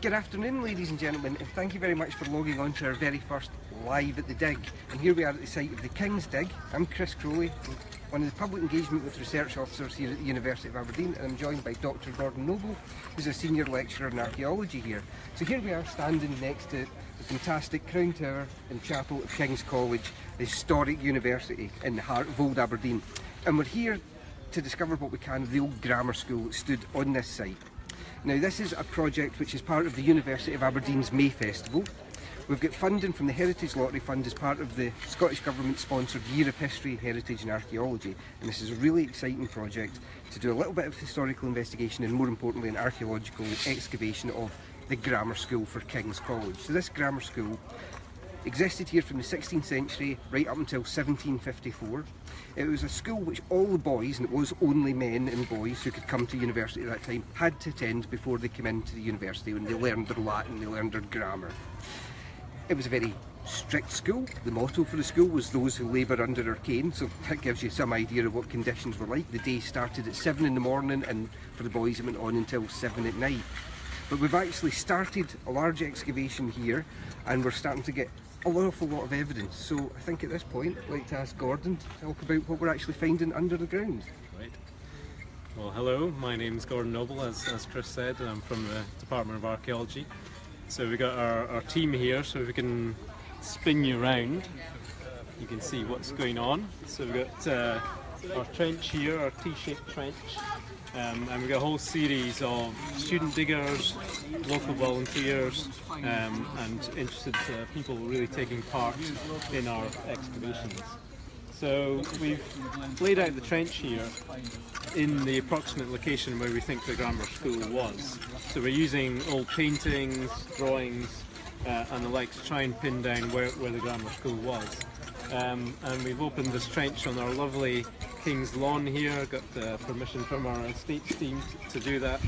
Good afternoon, ladies and gentlemen, and thank you very much for logging on to our very first Live at the Dig. And here we are at the site of the King's Dig. I'm Chris Crowley, one of the Public Engagement with Research Officers here at the University of Aberdeen, and I'm joined by Dr. Gordon Noble, who's a Senior Lecturer in Archaeology here. So here we are standing next to the fantastic Crown Tower and Chapel of King's College, the historic university in the heart of Old Aberdeen. And we're here to discover what we can of the old grammar school that stood on this site. Now, this is a project which is part of the University of Aberdeen's May Festival. We've got funding from the Heritage Lottery Fund as part of the Scottish Government sponsored Year of History, Heritage and Archaeology, and this is a really exciting project to do a little bit of historical investigation and, more importantly, an archaeological excavation of the grammar school for King's College. So this grammar school existed here from the 16th century right up until 1754. It was a school which all the boys, and it was only men and boys who could come to university at that time, had to attend before they came into the university, when they learned their Latin, they learned their grammar. It was a very strict school. The motto for the school was "those who labour under our cane," so that gives you some idea of what conditions were like. The day started at 7 in the morning, and for the boys it went on until 7 at night. But we've actually started a large excavation here, and we're starting to get an awful lot of evidence. So I think at this point I'd like to ask Gordon to talk about what we're actually finding under the ground. Right. Well, hello, my name is Gordon Noble, as Chris said, and I'm from the Department of Archaeology. So we've got our team here, so if we can spin you around, you can see what's going on. So we've got our trench here, our T-shaped trench, and we've got a whole series of student diggers, local volunteers, and interested people really taking part in our excavations. So we've laid out the trench here in the approximate location where we think the grammar school was. So we're using old paintings, drawings, and the like to try and pin down where the grammar school was. And we've opened this trench on our lovely King's Lawn here. Got the permission from our estates team to do that.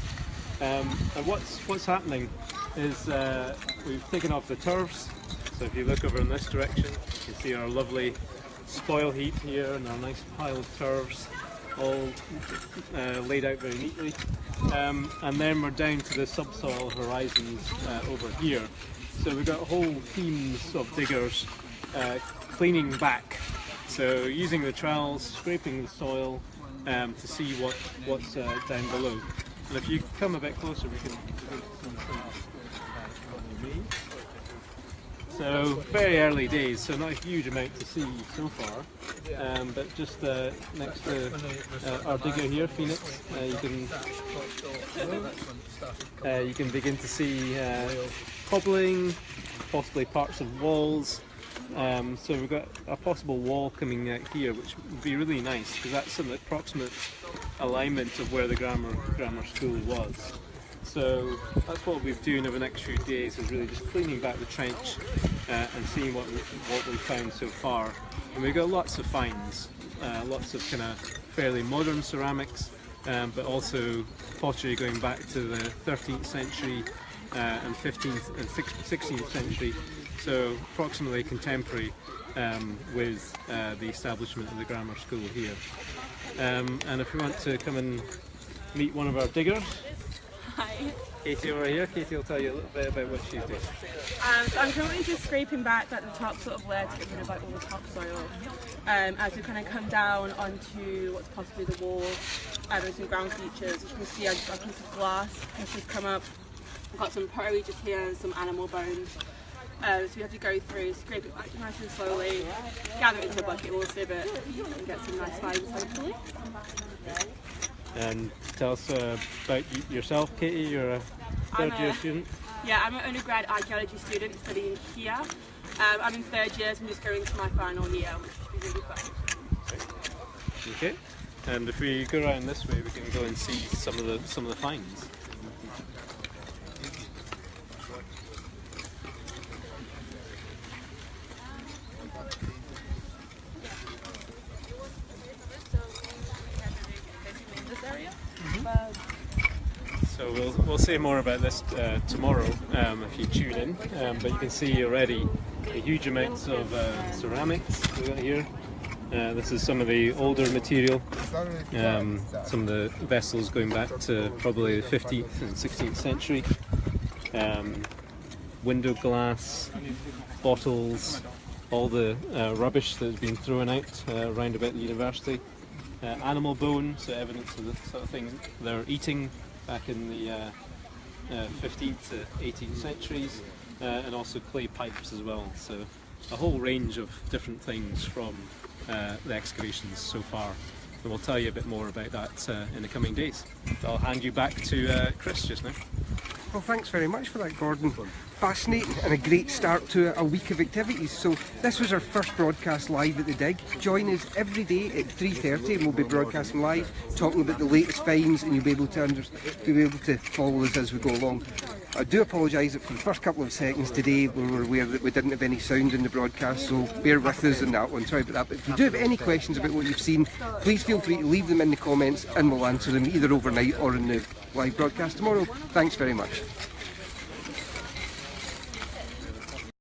And what's happening is we've taken off the turfs. So if you look over in this direction, you can see our lovely spoil heap here and our nice pile of turfs, all laid out very neatly. And then we're down to the subsoil horizons over here. So we've got whole teams of diggers cleaning back. So using the trowels, scraping the soil to see what's down below. And if you come a bit closer, we can. So very early days, so not a huge amount to see so far, but just next to our digger here, Phoenix, you can begin to see cobbling, possibly parts of walls. So we've got a possible wall coming out here, which would be really nice because that's an approximate alignment of where the grammar school was. So that's what we've been doing over the next few days, is really just cleaning back the trench and seeing what we found so far. And we've got lots of finds, lots of kind of fairly modern ceramics, but also pottery going back to the 13th century and 15th and 16th century. So approximately contemporary with the establishment of the grammar school here. And if we want to come and meet one of our diggers, Hi. Katie over here. Katie will tell you a little bit about what she's doing. So I'm currently just scraping back the top sort of layer to get rid of all the topsoil. As we kind of come down onto what's possibly the wall, and some ground features. As you can see, I've got a piece of glass that's just come up. I've got some pottery just here and some animal bones. So we have to go through, scrape it back nice and slowly, gather it into a bucket, we'll sieve it, and get some nice finds hopefully. And tell us about yourself, Katie. You're a third year student. Yeah, I'm an undergrad archaeology student studying here. I'm in third year, so I'm just going into my final year, which should be really fun. Okay. And if we go around this way, we can go and see some of the finds. So we'll say more about this tomorrow if you tune in, but you can see already a huge amounts of ceramics we got here. This is some of the older material, some of the vessels going back to probably the 15th and 16th century. window glass, bottles, all the rubbish that has been thrown out around about the university, animal bone, so evidence of the sort of thing they're eating back in the 15th to 18th centuries, and also clay pipes as well. So a whole range of different things from the excavations so far. And we'll tell you a bit more about that in the coming days. So I'll hand you back to Chris just now. Well, thanks very much for that, Gordon. Fascinating and a great start to a week of activities. So this was our first broadcast live at the dig. Join us every day at 3:30 and we'll be broadcasting live, talking about the latest finds, and you'll be able to follow us as we go along. I do apologise that for the first couple of seconds today we were aware that we didn't have any sound in the broadcast, so bear with us on that one. Sorry about that. But if you do have any questions about what you've seen, please feel free to leave them in the comments and we'll answer them either overnight or in the live broadcast tomorrow. Thanks very much.